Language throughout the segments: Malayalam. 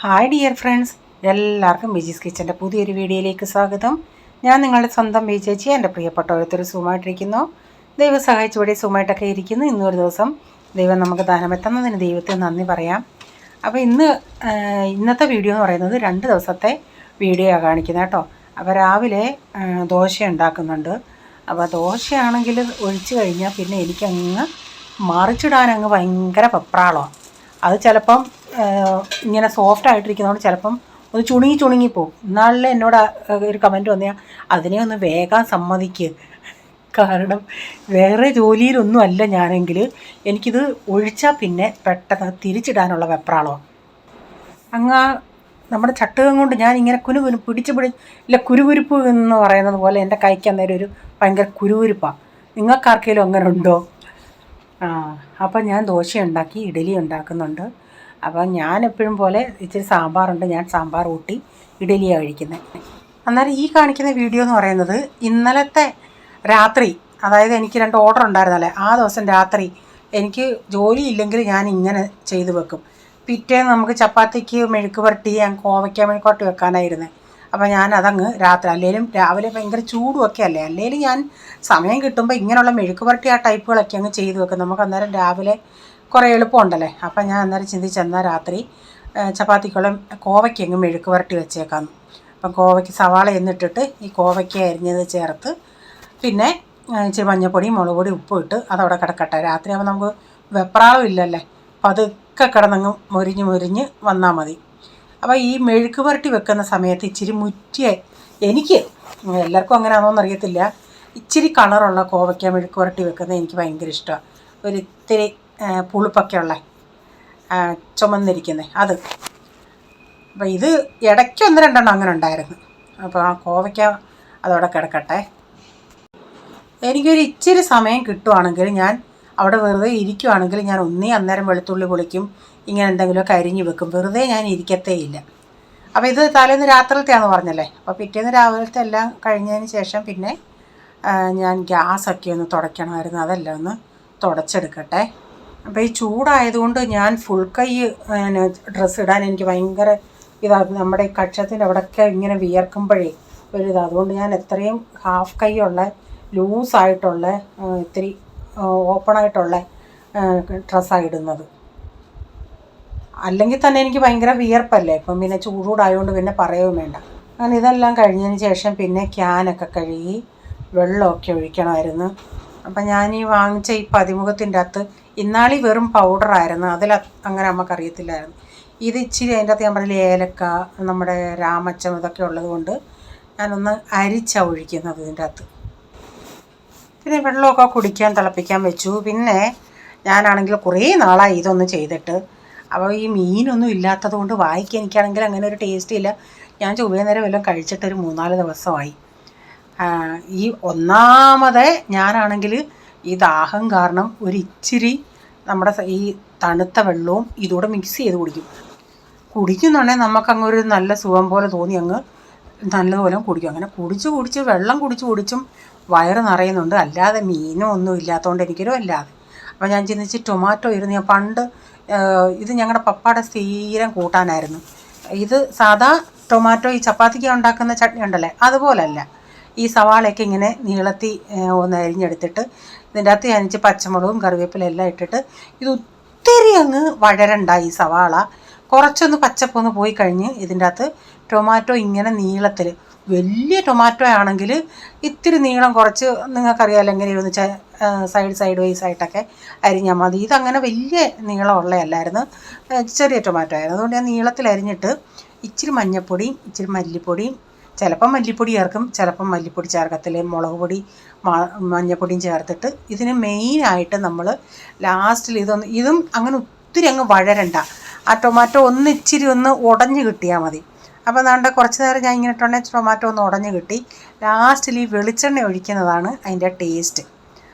ഹായ് ഡിയർ ഫ്രണ്ട്സ്, എല്ലാവർക്കും ബിജീസ് കിച്ചൻ്റെ പുതിയൊരു വീഡിയോയിലേക്ക് സ്വാഗതം. ഞാൻ നിങ്ങളുടെ സ്വന്തം ബി ചേച്ചി. എൻ്റെ പ്രിയപ്പെട്ട ഓരോരുത്തർ സുഖമായിട്ടിരിക്കുന്നു. ദൈവം സഹായിച്ചുകൂടി സുഖമായിട്ടൊക്കെ ഇരിക്കുന്നു. ഇന്നൊരു ദിവസം ദൈവം നമുക്ക് ദാനമെത്തുന്നതിന് ദൈവത്തെ നന്ദി പറയാം. അപ്പോൾ ഇന്നത്തെ വീഡിയോ എന്ന് പറയുന്നത് 2 ദിവസത്തെ വീഡിയോയാണ് കാണിക്കുന്നത് കേട്ടോ. അപ്പോൾ രാവിലെ ദോശ ഉണ്ടാക്കുന്നുണ്ട്. അപ്പോൾ ദോശയാണെങ്കിൽ ഒഴിച്ച് കഴിഞ്ഞാൽ പിന്നെ എനിക്കങ്ങ് മറിച്ചിടാനങ്ങ് ഭയങ്കര വെപ്രാളമാണ്. അത് ചിലപ്പം ഇങ്ങനെ സോഫ്റ്റ് ആയിട്ടിരിക്കുന്നതുകൊണ്ട് ചിലപ്പം ഒന്ന് ചുണുങ്ങിപ്പോവും. ഇന്നാളിൽ എന്നോട് ഒരു കമൻറ്റ് വന്നാൽ അതിനെ ഒന്ന് വേഗം സമ്മതിക്കുക. കാരണം വേറെ ജോലിയിലൊന്നും അല്ല ഞാനെങ്കിൽ എനിക്കിത് ഒഴിച്ചാൽ പിന്നെ പെട്ടെന്ന് തിരിച്ചിടാനുള്ള വെപ്രാളമാണ്. അങ്ങ് നമ്മുടെ ചട്ടുകം കൊണ്ട് ഞാനിങ്ങനെ ഇല്ല കുരുകുരുപ്പ് എന്ന് പറയുന്നത് പോലെ എൻ്റെ കൈക്ക് അന്നേരം ഒരു ഭയങ്കര കുരുകുരുപ്പാണ്. നിങ്ങൾക്കാർക്കെങ്കിലും അങ്ങനെ ഉണ്ടോ? അപ്പം ഞാൻ ദോശ ഉണ്ടാക്കി, ഇഡലി ഉണ്ടാക്കുന്നുണ്ട്. അപ്പോൾ ഞാൻ എപ്പോഴും പോലെ ഇച്ചിരി സാമ്പാറുണ്ട്, ഞാൻ സാമ്പാർ കൂട്ടി ഇഡലിയാണ് കഴിക്കുന്നത്. അന്നേരം ഈ കാണിക്കുന്ന വീഡിയോ എന്ന് പറയുന്നത് ഇന്നലത്തെ രാത്രി, അതായത് എനിക്ക് 2 ഓർഡർ ഉണ്ടായിരുന്നല്ലേ, ആ ദിവസം രാത്രി എനിക്ക് ജോലി ഇല്ലെങ്കിൽ ഞാൻ ഇങ്ങനെ ചെയ്തു വെക്കും. പിറ്റേന്ന് നമുക്ക് ചപ്പാത്തിക്ക് മെഴുക്ക് പുരട്ടി, കോവയ്ക്ക മെഴുക്കോട്ട് വെക്കാനായിരുന്നു. അപ്പോൾ ഞാൻ അതങ്ങ് രാത്രി, അല്ലെങ്കിലും രാവിലെ ഭയങ്കര ചൂടുമൊക്കെ അല്ലേ, അല്ലെങ്കിലും ഞാൻ സമയം കിട്ടുമ്പോൾ ഇങ്ങനെയുള്ള മെഴുക്ക് പുരട്ടി ആ ടൈപ്പുകളൊക്കെ അങ്ങ് ചെയ്തു വെക്കും. നമുക്ക് അന്നേരം രാവിലെ കുറേ എളുപ്പമുണ്ടല്ലേ. അപ്പം ഞാൻ അന്നേരം ചിന്തിച്ചെന്നാൽ രാത്രി ചപ്പാത്തിക്കുള്ള കോവയ്ക്ക് അങ്ങ് മെഴുക്ക് പുരട്ടി വെച്ചേക്കാമെന്ന്. അപ്പം കോവയ്ക്ക് സവാള എന്നിട്ടിട്ട് ഈ കോവയ്ക്ക അരിഞ്ഞത് ചേർത്ത് പിന്നെ ഇച്ചിരി മഞ്ഞൾപ്പൊടിയും മുളക് പൊടി ഉപ്പും ഇട്ട് അതവിടെ കിടക്കട്ടെ. രാത്രി ആകുമ്പോൾ നമുക്ക് വെപ്രാളം ഇല്ലല്ലേ, പതുക്കെ കിടന്നങ്ങ് മൊരിഞ്ഞ് വന്നാൽ മതി. അപ്പോൾ ഈ മെഴുക്ക് പുരട്ടി വെക്കുന്ന സമയത്ത് ഇച്ചിരി എനിക്ക് എല്ലാവർക്കും അങ്ങനെ ആണോന്ന് അറിയത്തില്ല, ഇച്ചിരി കളറുള്ള കോവയ്ക്ക മെഴുക്ക് പുരട്ടി വെക്കുന്നത് എനിക്ക് ഭയങ്കര ഇഷ്ടമാണ്. ഒരിത്തിരി പുളിപ്പൊക്കെ ഉള്ള ചുമന്നിരിക്കുന്നത് അത്. അപ്പോൾ ഇത് ഇടയ്ക്ക് 1-2 അങ്ങനെ ഉണ്ടായിരുന്നു. അപ്പോൾ ആ കോവയ്ക്ക അതവിടെ കിടക്കട്ടെ. എനിക്കൊരു ഇച്ചിരി സമയം കിട്ടുവാണെങ്കിൽ ഞാൻ അവിടെ വെറുതെ ഇരിക്കുവാണെങ്കിൽ ഞാൻ അന്നേരം വെളുത്തുള്ളി പൊളിക്കും, ഇങ്ങനെ എന്തെങ്കിലുമൊക്കെ അരിഞ്ഞ് വെക്കും. വെറുതെ ഞാൻ ഇരിക്കത്തേ ഇല്ല. അപ്പോൾ ഇത് തലേന്ന് രാത്രിയിലത്തെയാണെന്ന് പറഞ്ഞല്ലേ. അപ്പോൾ പിറ്റേന്ന് രാവിലത്തെ എല്ലാം കഴിഞ്ഞതിന് ശേഷം പിന്നെ ഞാൻ ഗ്യാസൊക്കെ ഒന്ന് തുടയ്ക്കണമായിരുന്നു. അതെല്ലാം ഒന്ന് തുടച്ചെടുക്കട്ടെ. അപ്പോൾ ഈ ചൂടായതുകൊണ്ട് ഞാൻ ഫുൾ കൈ ഡ്രസ്സ് ഇടാൻ എനിക്ക് ഭയങ്കര ഇതാണ്. നമ്മുടെ ഈ കക്ഷത്തിൻ്റെ അവിടെയൊക്കെ ഇങ്ങനെ വിയർക്കുമ്പോഴേ ഒരിത്, അതുകൊണ്ട് ഞാൻ എത്രയും ഹാഫ് കൈയുള്ള ലൂസായിട്ടുള്ള ഇത്തിരി ഓപ്പണായിട്ടുള്ള ഡ്രസ്സാണ് ഇടുന്നത്. അല്ലെങ്കിൽ തന്നെ എനിക്ക് ഭയങ്കര വിയർപ്പല്ലേ. ഇപ്പം പിന്നെ ചൂടായതുകൊണ്ട് പിന്നെ പറയുകയും വേണ്ട. അങ്ങനെ ഇതെല്ലാം കഴിഞ്ഞതിന് ശേഷം പിന്നെ ക്യാനൊക്കെ കഴുകി വെള്ളമൊക്കെ ഒഴിക്കണമായിരുന്നു. അപ്പം ഞാൻ ഈ വാങ്ങിച്ച ഈ പതിമുഖത്തിൻ്റെ അകത്ത് ഇന്നാളി വെറും പൗഡറായിരുന്നു, അതിൽ അങ്ങനെ നമുക്കറിയത്തില്ലായിരുന്നു. ഇത് ഇച്ചിരി അതിൻ്റെ അകത്ത് ഞാൻ പറഞ്ഞില്ല ഏലക്ക, നമ്മുടെ രാമച്ചം ഇതൊക്കെ ഉള്ളത് കൊണ്ട് ഞാനൊന്ന് അരിച്ചാണ് ഒഴിക്കുന്നത് ഇതിൻ്റെ അകത്ത്. പിന്നെ വെള്ളമൊക്കെ കുടിക്കാൻ തിളപ്പിക്കാൻ വെച്ചു. പിന്നെ ഞാനാണെങ്കിൽ കുറേ നാളായി ഇതൊന്ന് ചെയ്തിട്ട്. അപ്പോൾ ഈ മീനൊന്നും ഇല്ലാത്തത് കൊണ്ട് വായിക്കാൻ എനിക്കാണെങ്കിൽ അങ്ങനെ ഒരു ടേസ്റ്റ് ഇല്ല. ഞാൻ ചൊവ്വേന്നേരം വല്ലതും കഴിച്ചിട്ടൊരു 3-4 ദിവസമായി. ഈ ഒന്നാമത് ഞാനാണെങ്കിൽ ഈ ദാഹം കാരണം ഒരു ഇച്ചിരി നമ്മുടെ ഈ തണുത്ത വെള്ളവും ഇതുകൂടെ മിക്സ് ചെയ്ത് കുടിക്കുന്നുണ്ടെങ്കിൽ നമുക്കങ്ങൊരു നല്ല സുഖം പോലെ തോന്നി അങ്ങ് നല്ലതുപോലെ കുടിക്കും. അങ്ങനെ വെള്ളം കുടിച്ചും വയറ് നിറയുന്നുണ്ട്. അല്ലാതെ മീനും ഒന്നും ഇല്ലാത്തതുകൊണ്ട് എനിക്കൊരു അല്ലാതെ. അപ്പോൾ ഞാൻ ചിന്തിച്ച് ടൊമാറ്റോ ഇരുന്ന് ഞാൻ പണ്ട് ഇത് ഞങ്ങളുടെ പപ്പാടെ സ്ഥിരം കൂട്ടാനായിരുന്നു. ഇത് സാധാ ടൊമാറ്റോ ഈ ചപ്പാത്തിക്ക് ഉണ്ടാക്കുന്ന ചട്നി ഉണ്ടല്ലേ, അതുപോലല്ല. ഈ സവാളയൊക്കെ ഇങ്ങനെ നീളത്തി ഒന്ന് അരിഞ്ഞെടുത്തിട്ട് ഇതിൻ്റെ അകത്ത് ഞാനിച്ച് പച്ചമുളകും കറിവേപ്പിലും എല്ലാം ഇട്ടിട്ട് ഇത് ഒത്തിരി അങ്ങ് വഴരണ്ട. ഈ സവാള കുറച്ചൊന്ന് പച്ചപ്പൊന്ന് പോയി കഴിഞ്ഞ് ഇതിൻ്റെ അകത്ത് ടൊമാറ്റോ ഇങ്ങനെ നീളത്തിൽ, വലിയ ടൊമാറ്റോ ആണെങ്കിൽ ഇത്തിരി നീളം കുറച്ച് നിങ്ങൾക്കറിയാമല്ലോ എങ്ങനെയൊന്ന് സൈഡ് വൈസ് ആയിട്ടൊക്കെ അരിഞ്ഞാൽ മതി. ഇതങ്ങനെ വലിയ നീളമുള്ളതല്ലായിരുന്നു, ചെറിയ ടൊമാറ്റോ ആയിരുന്നു. അതുകൊണ്ട് ഞാൻ നീളത്തിൽ അരിഞ്ഞിട്ട് ഇച്ചിരി മഞ്ഞൾപ്പൊടിയും ഇച്ചിരി മല്ലിപ്പൊടിയും, ചിലപ്പം മല്ലിപ്പൊടി ചേർക്കും, ചിലപ്പം മല്ലിപ്പൊടി ചേർക്കത്തില്ല, മുളക് പൊടി മഞ്ഞൾപ്പൊടിയും ചേർത്തിട്ട് ഇതിന് മെയിനായിട്ട് നമ്മൾ ലാസ്റ്റിൽ ഇതും അങ്ങനെ ഒത്തിരി അങ്ങ് വഴരണ്ട. ആ ടൊമാറ്റോ ഇച്ചിരി ഒന്ന് ഉടഞ്ഞ് കിട്ടിയാൽ മതി. അപ്പോൾ അതുകൊണ്ട് കുറച്ച് നേരം ഞാൻ ഇങ്ങനെ ഇട്ടുണ്ടെങ്കിൽ ടൊമാറ്റോ ഒന്ന് ഉടഞ്ഞ് കിട്ടി. ലാസ്റ്റിൽ ഈ വെളിച്ചെണ്ണ ഒഴിക്കുന്നതാണ് അതിൻ്റെ ടേസ്റ്റ്.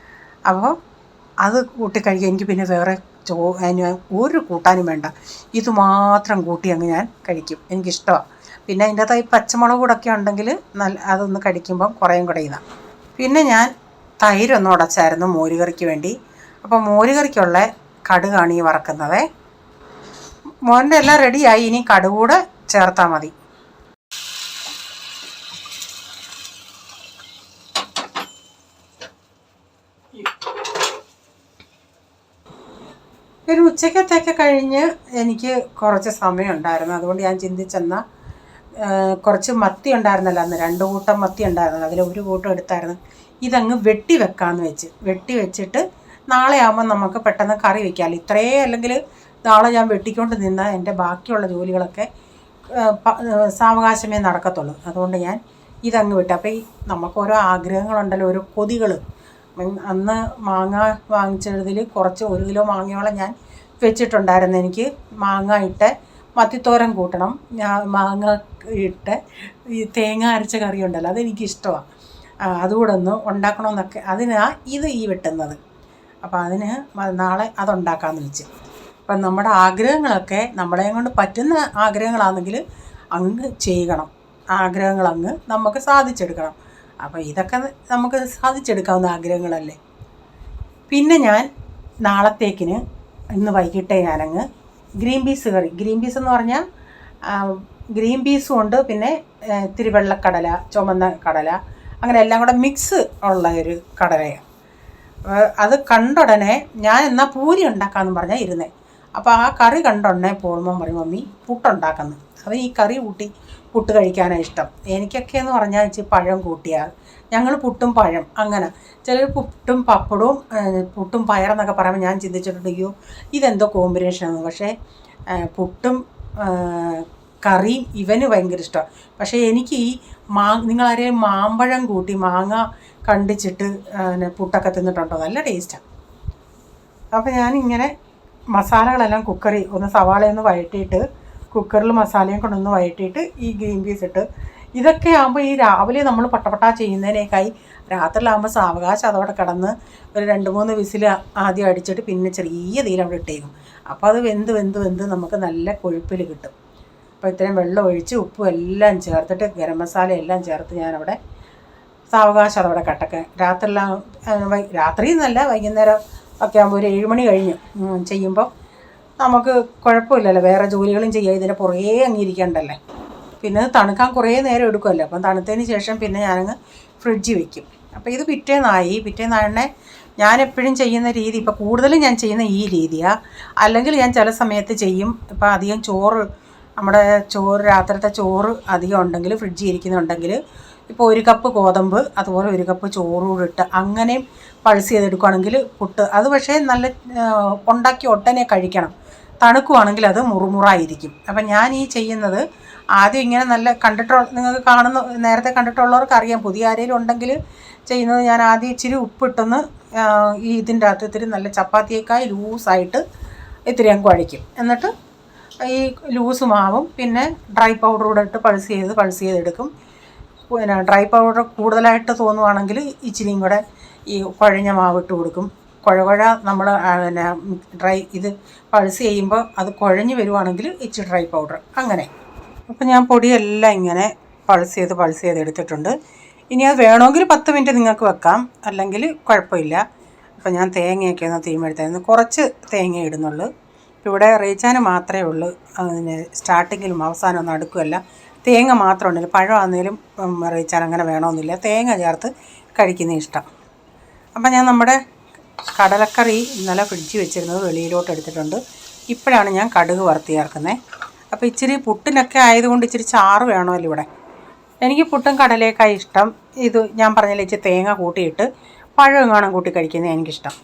അപ്പോൾ അത് കൂട്ടിക്കഴിക്കാൻ എനിക്ക് പിന്നെ വേറെ അതിന് ഒരു കൂട്ടാനും വേണ്ട, ഇത് മാത്രം കൂട്ടി അങ്ങ് ഞാൻ കഴിക്കും, എനിക്കിഷ്ടമാണ്. പിന്നെ അതിൻ്റെ അകത്ത് ഈ പച്ചമുളക് കൂടൊക്കെ ഉണ്ടെങ്കിൽ അതൊന്ന് കടിക്കുമ്പം കുറേയും കൂടെ ഇതാണ്. പിന്നെ ഞാൻ തൈരൊന്ന് ഉടച്ചായിരുന്നു മോരുകറിക്ക് വേണ്ടി. അപ്പോൾ മോരുകറിക്കുള്ള കടുകാണ് ഈ വറക്കുന്നത്. മോൻ്റെ എല്ലാം റെഡിയായി. ഇനി കടുക് കൂടെ ചേർത്താൽ മതി. ഒരു ഉച്ചക്കത്തേക്ക് കഴിഞ്ഞ് എനിക്ക് കുറച്ച് സമയം ഉണ്ടായിരുന്നു. അതുകൊണ്ട് ഞാൻ ചിന്തിച്ചെന്നാൽ കുറച്ച് മത്തി ഉണ്ടായിരുന്നല്ലോ അന്ന്, 2 കൂട്ടം മത്തി ഉണ്ടായിരുന്നല്ലോ, അതിൽ ഒരു കൂട്ടം എടുത്തായിരുന്നു. ഇതങ്ങ് വെട്ടി വെക്കാമെന്ന് വെട്ടി വെച്ചിട്ട് നാളെ ആകുമ്പോൾ നമുക്ക് പെട്ടെന്ന് കറി വയ്ക്കാമല്ലോ. ഇത്രയേ അല്ലെങ്കിൽ നാളെ ഞാൻ വെട്ടിക്കൊണ്ട് നിന്നാൽ എൻ്റെ ബാക്കിയുള്ള ജോലികളൊക്കെ സാവകാശമേ നടക്കത്തുള്ളൂ. അതുകൊണ്ട് ഞാൻ ഇതങ്ങ് വിട്ടു. അപ്പോൾ ഈ നമുക്ക് ഓരോ ആഗ്രഹങ്ങളുണ്ടല്ലോ, ഓരോ കൊതികൾ. അന്ന് മാങ്ങ വാങ്ങിച്ചതിൽ കുറച്ച് 1 കിലോ മാങ്ങയോളം ഞാൻ വെച്ചിട്ടുണ്ടായിരുന്നു. എനിക്ക് മാങ്ങ ഇട്ട് മത്തിത്തോരൻ കൂട്ടണം, മാങ്ങ ഇട്ട് ഈ തേങ്ങ അരച്ച കറി ഉണ്ടല്ലോ, അതെനിക്കിഷ്ടമാണ്. അതുകൂടെ ഒന്ന് ഉണ്ടാക്കണമെന്നൊക്കെ അതിനാണ് ഈ വെട്ടുന്നത്. അപ്പോൾ അതിന് നാളെ അതുണ്ടാക്കാമെന്ന് വെച്ച്. അപ്പം നമ്മുടെ ആഗ്രഹങ്ങളൊക്കെ നമ്മളെ കൊണ്ട് പറ്റുന്ന ആഗ്രഹങ്ങളാണെങ്കിൽ അങ്ങ് ചെയ്യണം. ആഗ്രഹങ്ങളങ്ങ് നമുക്ക് സാധിച്ചെടുക്കണം. അപ്പോൾ ഇതൊക്കെ നമുക്ക് സാധിച്ചെടുക്കാവുന്ന ആഗ്രഹങ്ങളല്ലേ. പിന്നെ ഞാൻ നാളത്തേക്കിന് ഇന്ന് വൈകിട്ടേ ഞാനങ്ങ് ഗ്രീൻ പീസ് കറി, ഗ്രീൻ പീസ് എന്ന് പറഞ്ഞാൽ ഗ്രീൻ പീസും ഉണ്ട്, പിന്നെ ഇത്തിരി വെള്ളക്കടല, ചുമന്ന കടല, അങ്ങനെ എല്ലാം കൂടെ മിക്സ് ഉള്ള ഒരു കടലയാണ്. അത് കണ്ടുടനെ ഞാൻ എന്നാൽ പൂരി ഉണ്ടാക്കാമെന്ന് പറഞ്ഞാൽ ഇരുന്നേ. അപ്പോൾ ആ കറി കണ്ടുടനെ പോളുമ്പോൾ പറയും, മമ്മി പുട്ടുണ്ടാക്കുന്നു. അവൻ ഈ കറി കൂട്ടി പുട്ട് കഴിക്കാനാണ് ഇഷ്ടം. എനിക്കൊക്കെ എന്ന് പറഞ്ഞാൽ ഇച്ചിരി പഴം കൂട്ടിയാൽ, ഞങ്ങൾ പുട്ടും പഴം അങ്ങനെ. ചിലർ പുട്ടും പപ്പടവും പുട്ടും പയറെന്നൊക്കെ പറയുമ്പോൾ ഞാൻ ചിന്തിച്ചിട്ടുണ്ട്, അയ്യോ ഇതെന്തോ കോമ്പിനേഷനാണ്. പക്ഷേ പുട്ടും കറിയും ഇവന് ഭയങ്കര ഇഷ്ടമാണ്. പക്ഷേ എനിക്ക് ഈ നിങ്ങളാരെയും മാമ്പഴം കൂട്ടി മാങ്ങ കണ്ടിച്ചിട്ട് പുട്ടൊക്കെ തിന്നിട്ടുണ്ടോ? നല്ല ടേസ്റ്റാണ്. അപ്പോൾ ഞാനിങ്ങനെ മസാലകളെല്ലാം കുക്കറിൽ ഒന്ന് സവാളയൊന്ന് വഴറ്റിയിട്ട് കുക്കറിൽ മസാലയും കൊണ്ടൊന്ന് വഴറ്റിയിട്ട് ഈ ഗ്രീൻ പീസ് ഇട്ട്, ഇതൊക്കെ ആകുമ്പോൾ ഈ രാവിലെ നമ്മൾ പട്ടപട്ടാ ചെയ്യുന്നതിനേക്കായി രാത്രിയിലാകുമ്പോൾ സാവകാശം അതവിടെ കിടന്ന് ഒരു 2-3 വിസിൽ ആദ്യം അടിച്ചിട്ട് പിന്നെ ചെറിയ തീയിൽ അവിടെ ഇട്ടേക്കും. അപ്പോൾ അത് വെന്ത് നമുക്ക് നല്ല കൊഴുപ്പിൽ കിട്ടും. അപ്പോൾ ഇത്രയും വെള്ളം ഒഴിച്ച് ഉപ്പും എല്ലാം ചേർത്തിട്ട് ഗരം മസാല എല്ലാം ചേർത്ത് ഞാനവിടെ സാവകാശം അതവിടെ കട്ടക്ക്. രാത്രി എന്നല്ല, വൈകുന്നേരം ഒക്കെ ആകുമ്പോൾ ഒരു 7 മണി കഴിഞ്ഞ് ചെയ്യുമ്പോൾ നമുക്ക് കുഴപ്പമില്ലല്ലോ, വേറെ ജോലികളും ചെയ്യാം, ഇതിൻ്റെ പുറകെ അങ്ങിരിക്കണ്ടല്ലേ. പിന്നെ അത് തണുക്കാൻ കുറേ നേരം എടുക്കുമല്ലോ. അപ്പം തണുത്തതിന് ശേഷം പിന്നെ ഞാനങ്ങ് ഫ്രിഡ്ജിൽ വയ്ക്കും. അപ്പോൾ ഇത് പിറ്റേന്നായണേ ഞാനെപ്പോഴും ചെയ്യുന്ന രീതി, ഇപ്പോൾ കൂടുതലും ഞാൻ ചെയ്യുന്ന ഈ രീതിയാണ്. അല്ലെങ്കിൽ ഞാൻ ചില സമയത്ത് ചെയ്യും, ഇപ്പോൾ അധികം നമ്മുടെ രാത്രിത്തെ ചോറ് അധികം ഉണ്ടെങ്കിൽ ഫ്രിഡ്ജിൽ ഇരിക്കുന്നുണ്ടെങ്കിൽ, ഇപ്പോൾ 1 കപ്പ് ഗോതമ്പ് അതുപോലെ 1 കപ്പ് ചോറ് കൂടെ ഇട്ട് അങ്ങനെയും പൾസ് ചെയ്തെടുക്കുകയാണെങ്കിൽ പുട്ട് അത് പക്ഷേ നല്ല ഉണ്ടാക്കി ഒട്ടനെ കഴിക്കണം. തണുക്കുവാണെങ്കിൽ അത് മുറുമുറായിരിക്കും. അപ്പം ഞാൻ ഈ ചെയ്യുന്നത് ആദ്യം ഇങ്ങനെ നല്ല നിങ്ങൾക്ക് നേരത്തെ കണ്ടിട്ടുള്ളവർക്ക് അറിയാം. പുതിയ ആരെങ്കിലും ഉണ്ടെങ്കിൽ ചെയ്യുന്നത്, ഞാൻ ആദ്യം ഇച്ചിരി ഉപ്പിട്ടൊന്ന് ഇതിൻ്റെ അകത്ത് ഇത്തിരി നല്ല ചപ്പാത്തിയേക്കായി ലൂസായിട്ട് ഇത്തിരി അങ്ങ് കുഴയ്ക്കും. എന്നിട്ട് ഈ ലൂസ് മാവും പിന്നെ ഡ്രൈ പൗഡർ കൂടെ ഇട്ട് പൾസ് ചെയ്തെടുക്കും. പിന്നെ ഡ്രൈ പൗഡർ കൂടുതലായിട്ട് തോന്നുവാണെങ്കിൽ ഇച്ചിരിയും കൂടെ ഈ കുഴഞ്ഞ മാവ് ഇട്ട് കൊടുക്കും. കുഴ നമ്മൾ പിന്നെ ഇത് പൾസ് ചെയ്യുമ്പോൾ അത് കുഴഞ്ഞ് വരുവാണെങ്കിൽ ഇച്ചിരി ഡ്രൈ പൗഡർ അങ്ങനെ. അപ്പോൾ ഞാൻ പൊടിയെല്ലാം ഇങ്ങനെ പൾസ് ചെയ്ത് എടുത്തിട്ടുണ്ട്. ഇനി അത് വേണമെങ്കിൽ 10 മിനിറ്റ് നിങ്ങൾക്ക് വെക്കാം, അല്ലെങ്കിൽ കുഴപ്പമില്ല. അപ്പോൾ ഞാൻ തേങ്ങയൊക്കെ ഒന്ന് തീമെടുത്തായിരുന്നു, കുറച്ച് തേങ്ങ ഇടുന്നുള്ളൂ. ഇവിടെ റീച്ചാന് മാത്രമേ ഉള്ളൂ അതിന് സ്റ്റാർട്ടിങ്ങിലും അവസാനമൊന്നും അടുക്കുമല്ല, തേങ്ങ മാത്രം ഉണ്ടല്ലോ. പഴമാണെങ്കിലും റീച്ചാൻ അങ്ങനെ വേണമെന്നില്ല, തേങ്ങ ചേർത്ത് കഴിക്കുന്ന ഇഷ്ടം. അപ്പം ഞാൻ നമ്മുടെ കടലക്കറി ഇന്നലെ ഫ്രിഡ്ജിൽ വെച്ചിരുന്നത് വെളിയിലോട്ട് എടുത്തിട്ടുണ്ട്. ഇപ്പോഴാണ് ഞാൻ കടുക് വറുത്ത് ചേർക്കുന്നത്. അപ്പോൾ ഇച്ചിരി പുട്ടിനൊക്കെ ആയതുകൊണ്ട് ഇച്ചിരി ചാറ് വേണമല്ലോ ഇവിടെ. എനിക്ക് പുട്ടും കടലയൊക്കെ ഇഷ്ടം. ഇത് ഞാൻ പറഞ്ഞില്ല, ഇച്ചിരി തേങ്ങ കൂട്ടിയിട്ട് പഴം എങ്ങാനും കൂട്ടി കഴിക്കുന്നത് എനിക്കിഷ്ടം.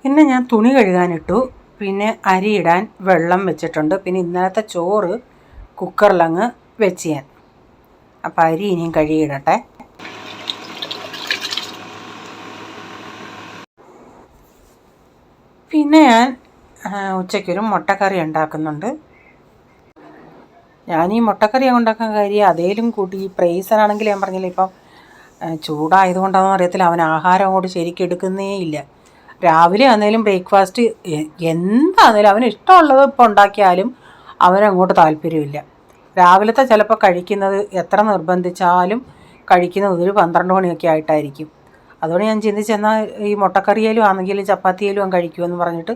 പിന്നെ ഞാൻ തുണി കഴുകാനിട്ടു, പിന്നെ അരിയിടാൻ വെള്ളം വെച്ചിട്ടുണ്ട്, പിന്നെ ഇന്നലത്തെ ചോറ് കുക്കറിലങ്ങ് വെച്ച് ഞാൻ. അപ്പോൾ അരി ഇനിയും കഴുകിയിടട്ടെ. പിന്നെ ഞാൻ ഉച്ചയ്ക്കൊരു മുട്ടക്കറി ഉണ്ടാക്കുന്നുണ്ട്. ഞാൻ ഈ മുട്ടക്കറി ഉണ്ടാക്കാൻ കാര്യം അതേലും കൂട്ടി ഈ പ്രൈസനാണെങ്കിൽ ഞാൻ പറഞ്ഞില്ല ഇപ്പം ചൂടായതുകൊണ്ടാണെന്ന് അറിയത്തില്ല, അവൻ ആഹാരം അങ്ങോട്ട് ശരിക്കും എടുക്കുന്നേ ഇല്ല. രാവിലെ ആണെങ്കിലും ബ്രേക്ക്ഫാസ്റ്റ് എന്താണെങ്കിലും അവന് ഇഷ്ടമുള്ളത് ഇപ്പോൾ ഉണ്ടാക്കിയാലും അവനങ്ങോട്ട് താല്പര്യമില്ല. രാവിലത്തെ ചിലപ്പോൾ കഴിക്കുന്നത് എത്ര നിർബന്ധിച്ചാലും കഴിക്കുന്നത് ഒരു 12 മണിയൊക്കെ ആയിട്ടായിരിക്കും. അതുകൊണ്ട് ഞാൻ ചിന്തിച്ചെന്നാൽ ഈ മുട്ടക്കറിയിലും ആണെങ്കിലും ചപ്പാത്തിയിലും അവൻ കഴിക്കുമെന്ന് പറഞ്ഞിട്ട്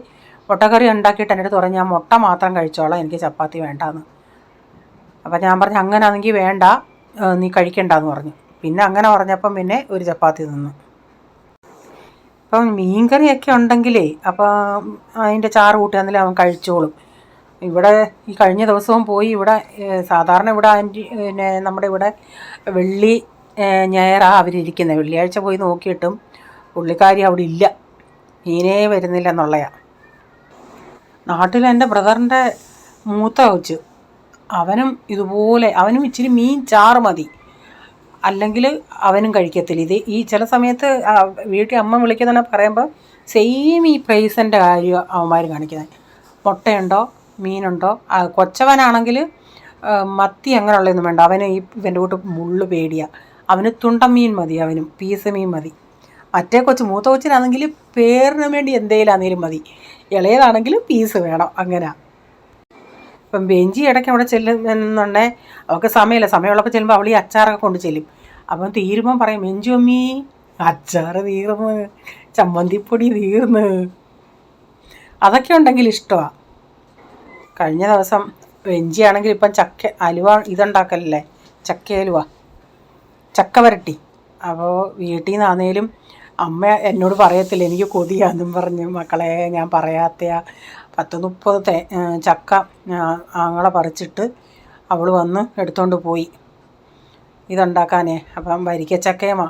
മുട്ടക്കറി ഉണ്ടാക്കിയിട്ട് എൻ്റെ അടുത്ത് പറഞ്ഞു ഞാൻ മുട്ട മാത്രം കഴിച്ചോളാം, എനിക്ക് ചപ്പാത്തി വേണ്ടാന്ന്. അപ്പം ഞാൻ പറഞ്ഞു അങ്ങനെയാണെങ്കിൽ വേണ്ട, നീ കഴിക്കണ്ടെന്ന് പറഞ്ഞു. പിന്നെ അങ്ങനെ പറഞ്ഞപ്പം പിന്നെ ഒരു ചപ്പാത്തി തിന്നു. ഇപ്പം മീൻകറിയൊക്കെ ഉണ്ടെങ്കിലേ അപ്പം അതിൻ്റെ ചാറ് കൂട്ടിയാണെങ്കിലും അവൻ കഴിച്ചോളും. ഇവിടെ ഈ കഴിഞ്ഞ ദിവസവും പോയി ഇവിടെ സാധാരണ ഇവിടെ പിന്നെ നമ്മുടെ ഇവിടെ വെള്ളി ഞായറാണ് അവരിയ്ക്കുന്നത്. വെള്ളിയാഴ്ച പോയി നോക്കിയിട്ടും പുള്ളിക്കാരി അവിടെ ഇല്ല, മീനേ വരുന്നില്ല എന്നുള്ളതാണ്. നാട്ടിൽ എൻ്റെ ബ്രദറിൻ്റെ മൂത്ത കൊച്ച് അവനും ഇതുപോലെ, അവനും ഇച്ചിരി മീൻ ചാറ് മതി, അല്ലെങ്കിൽ അവനും കഴിക്കത്തില്ല. ഈ ചില സമയത്ത് വീട്ടിൽ അമ്മ വിളിക്കുന്നതെന്ന് പറയുമ്പോൾ സെയിം ഈ പ്രൈസിൻ്റെ കാര്യം അവന്മാർ കാണിക്കുന്നത്. മുട്ടയുണ്ടോ, മീനുണ്ടോ. കൊച്ചവനാണെങ്കിൽ മത്തി അങ്ങനെയുള്ളതൊന്നും വേണ്ട, അവന് ഇവൻ്റെ കൂട്ട് മുള്ളു പേടിയാണ്. അവന് തുണ്ടൻ മീൻ മതി, അവനും പീസ് മീൻ മതി. മറ്റേ കൊച്ച് മൂത്ത കൊച്ചിനാണെങ്കിൽ പേരിന് വേണ്ടി എന്തെങ്കിലാണെങ്കിലും മതി, ഇളയതാണെങ്കിലും പീസ് വേണം. അങ്ങനെ ഇപ്പം ബെഞ്ചി ഇടയ്ക്ക് അവിടെ ചെല്ലുന്നുണ്ടേ, അവൾക്ക് സമയമുള്ളപ്പോൾ ചെല്ലുമ്പോൾ അവൾ ഈ അച്ചാറൊക്കെ കൊണ്ട് ചെല്ലും. അപ്പം തീരുമ്പം പറയും ബെഞ്ചു അമ്മീ അച്ചാറ് തീർന്ന്, ചമ്മന്തിപ്പൊടി തീർന്ന്. അതൊക്കെ ഉണ്ടെങ്കിൽ ഇഷ്ടമാണ്. കഴിഞ്ഞ ദിവസം ബെഞ്ചിയാണെങ്കിൽ ഇപ്പം അലുവ ഇതുണ്ടാക്കലല്ലേ, ചക്ക അലുവ, ചക്ക വരട്ടി. അപ്പോൾ വീട്ടിൽ നിന്നാണേലും അമ്മ എന്നോട് പറയത്തില്ല, എനിക്ക് കൊതിയാന്നും പറഞ്ഞ് മക്കളെ ഞാൻ പറയാത്തയാ. 10-30 ചക്ക ആങ്ങളെ പറിച്ചിട്ട് അവൾ വന്ന് എടുത്തുകൊണ്ട് പോയി ഇതുണ്ടാക്കാനേ. അപ്പം വരിക്കച്ചക്കയുമാ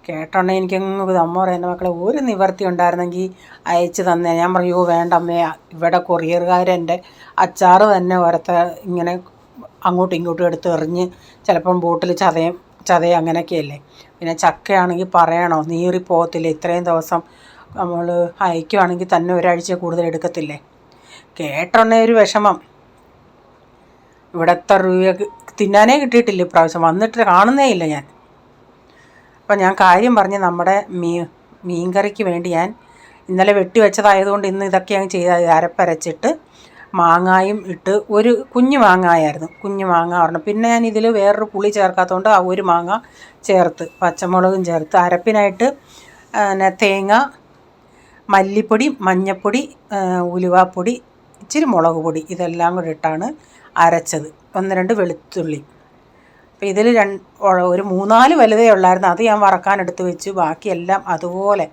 കേട്ടോണ്ടേ എനിക്കങ്ങ് അമ്മ പറയാം എൻ്റെ മക്കളെ ഒരു നിവർത്തി ഉണ്ടായിരുന്നെങ്കിൽ അയച്ചു തന്നെ. ഞാൻ പറയൂ വേണ്ട അമ്മേ, ഇവിടെ കൊറിയറുകാരെൻ്റെ അച്ചാറ് തന്നെ ഓരത്തെ ഇങ്ങനെ അങ്ങോട്ടും ഇങ്ങോട്ടും എടുത്ത് എറിഞ്ഞ് ചിലപ്പം ബോട്ടിൽ ചതയും അങ്ങനെയൊക്കെയല്ലേ. പിന്നെ ചക്കയാണെങ്കിൽ പറയണോ, നീറിപ്പോകത്തില്ലേ. ഇത്രയും ദിവസം നമ്മൾ അയക്കുവാണെങ്കിൽ തന്നെ ഒരാഴ്ച കൂടുതൽ എടുക്കത്തില്ലേ. കേട്ടോണ്ടേ ഒരു വിഷമം. ഇവിടെ എത്ര രൂപ തിന്നാനേ കിട്ടിയിട്ടില്ല ഇപ്രാവശ്യം, വന്നിട്ട് കാണുന്നേ ഇല്ല ഞാൻ. അപ്പം ഞാൻ കാര്യം പറഞ്ഞ് നമ്മുടെ മീൻകറിക്ക് വേണ്ടി ഞാൻ ഇന്നലെ വെട്ടി വെച്ചതായതുകൊണ്ട് ഇന്ന് ഇതൊക്കെ ഞാൻ ചെയ്ത് അരപ്പരച്ചിട്ട് മാങ്ങായും ഇട്ട്, ഒരു കുഞ്ഞു മാങ്ങായായിരുന്നു, കുഞ്ഞു മാങ്ങ പറഞ്ഞു. പിന്നെ ഞാൻ ഇതിൽ വേറൊരു പുളി ചേർക്കാത്തതുകൊണ്ട് ആ ഒരു മാങ്ങ ചേർത്ത് പച്ചമുളകും ചേർത്ത് അരപ്പിനായിട്ട് തേങ്ങ, മല്ലിപ്പൊടി, മഞ്ഞൾപ്പൊടി, ഉലുവാപ്പൊടി, ഇച്ചിരി മുളക് പൊടി ഇതെല്ലാം കൂടി ഇട്ടാണ് അരച്ചത്. 1-2 വെളുത്തുള്ളി. അപ്പോൾ ഇതിൽ ഒരു 3-4 വലുതേ ഉള്ളായിരുന്നു, അത് ഞാൻ വറക്കാനെടുത്ത് വെച്ച് ബാക്കിയെല്ലാം അതുപോലെ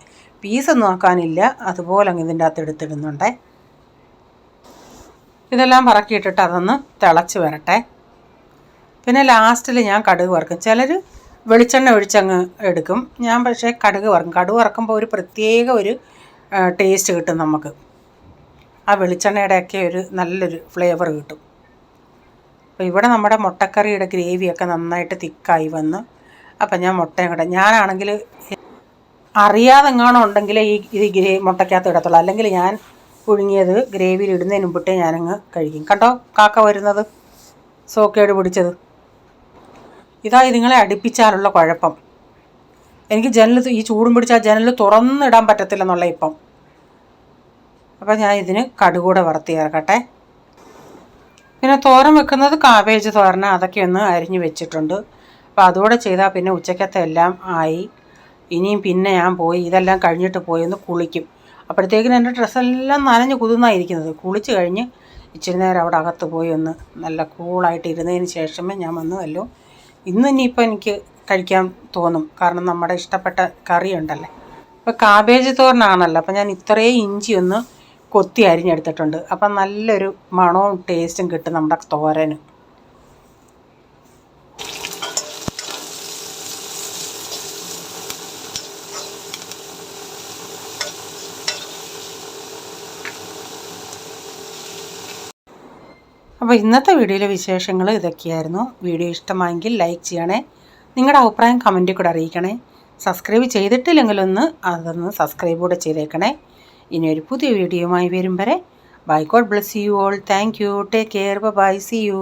പീസൊന്നും ആക്കാനില്ല, അതുപോലെ അങ്ങ് ഇതിൻ്റെ അകത്ത് എടുത്തിടുന്നുണ്ടേ. ഇതെല്ലാം പറക്കിയിട്ടിട്ട് അതൊന്ന് തിളച്ച് വരട്ടെ. പിന്നെ ലാസ്റ്റിൽ ഞാൻ കടുക് വറക്കും. ചിലർ വെളിച്ചെണ്ണ ഒഴിച്ചങ്ങ് എടുക്കും, ഞാൻ പക്ഷേ കടുക് വറക്കും. കടുക് വറക്കുമ്പോൾ ഒരു പ്രത്യേക ഒരു ടേസ്റ്റ് കിട്ടും നമുക്ക്. ആ വെളിച്ചെണ്ണയുടെയൊക്കെ ഒരു നല്ലൊരു ഫ്ലേവർ കിട്ടും. അപ്പോൾ ഇവിടെ നമ്മുടെ മുട്ടക്കറിയുടെ ഗ്രേവിയൊക്കെ നന്നായിട്ട് തിക്കായി വന്നു. അപ്പം ഞാൻ മുട്ടയും കൂടെ, ഞാനാണെങ്കിൽ അറിയാതെ എങ്ങാനും ഉണ്ടെങ്കിൽ ഇത് മുട്ടയ്ക്കകത്ത് ഇടത്തുള്ളൂ, അല്ലെങ്കിൽ ഞാൻ പുഴുങ്ങിയത് ഗ്രേവിയിൽ ഇടുന്നതിന് മുമ്പിട്ടേ ഞാനങ്ങ് കഴിക്കും. കണ്ടോ കാക്ക വരുന്നത്, സോക്കേട് പിടിച്ചത്. ഇതാ ഇതുങ്ങളെ അടുപ്പിച്ചാലുള്ള കുഴപ്പം. എനിക്ക് ഈ ചൂടും പിടിച്ചാൽ ജനൽ തുറന്നിടാൻ പറ്റത്തില്ലെന്നുള്ള ഇപ്പം. അപ്പം ഞാൻ ഇതിന് കടുകൂടെ വറുത്ത് ചേർക്കട്ടെ. പിന്നെ തോരൻ വെക്കുന്നത് കാബേജ് തോരന, അതൊക്കെ ഒന്ന് അരിഞ്ഞ് വെച്ചിട്ടുണ്ട്. അപ്പോൾ അതുകൂടെ ചെയ്താൽ പിന്നെ ഉച്ചക്കത്തെ എല്ലാം ആയി. ഇനിയും പിന്നെ ഞാൻ പോയി ഇതെല്ലാം കഴിഞ്ഞിട്ട് പോയി ഒന്ന് കുളിക്കും. അപ്പോഴത്തേക്കിനും എൻ്റെ ഡ്രസ്സെല്ലാം നനഞ്ഞ് കുതിർന്നായിരിക്കുന്നത്. കുളിച്ച് കഴിഞ്ഞ് ഇച്ചിരി നേരം അവിടെ അകത്ത് പോയി ഒന്ന് നല്ല കൂളായിട്ട് ഇരുന്നതിന് ശേഷമേ ഞാൻ വന്നുവല്ലോ. ഇനിയിപ്പോൾ എനിക്ക് കഴിക്കാൻ തോന്നും, കാരണം നമ്മുടെ ഇഷ്ടപ്പെട്ട കറി ഉണ്ടല്ലേ. അപ്പോൾ കാബേജ് തോരനാണല്ലോ, അപ്പോൾ ഞാൻ ഇത്രയും ഇഞ്ചി ഒന്ന് കൊത്തി അരിഞ്ഞെടുത്തിട്ടുണ്ട്. അപ്പം നല്ലൊരു മണവും ടേസ്റ്റും കിട്ടും നമ്മുടെ തോരന്. അപ്പോൾ ഇന്നത്തെ വീഡിയോയിലെ വിശേഷങ്ങൾ ഇതൊക്കെയായിരുന്നു. വീഡിയോ ഇഷ്ടമായെങ്കിൽ ലൈക്ക് ചെയ്യണേ, നിങ്ങളുടെ അഭിപ്രായം കമൻറ്റിൽ കൂടെ അറിയിക്കണേ. സബ്സ്ക്രൈബ് ചെയ്തിട്ടില്ലെങ്കിലൊന്ന് അതൊന്ന് സബ്സ്ക്രൈബ് കൂടെ ചെയ്തേക്കണേ. ഇനി ഒരു പുതിയ വീഡിയോയുമായി വരും വരെ bye, god bless you all. Thank you, take care, bye, see U.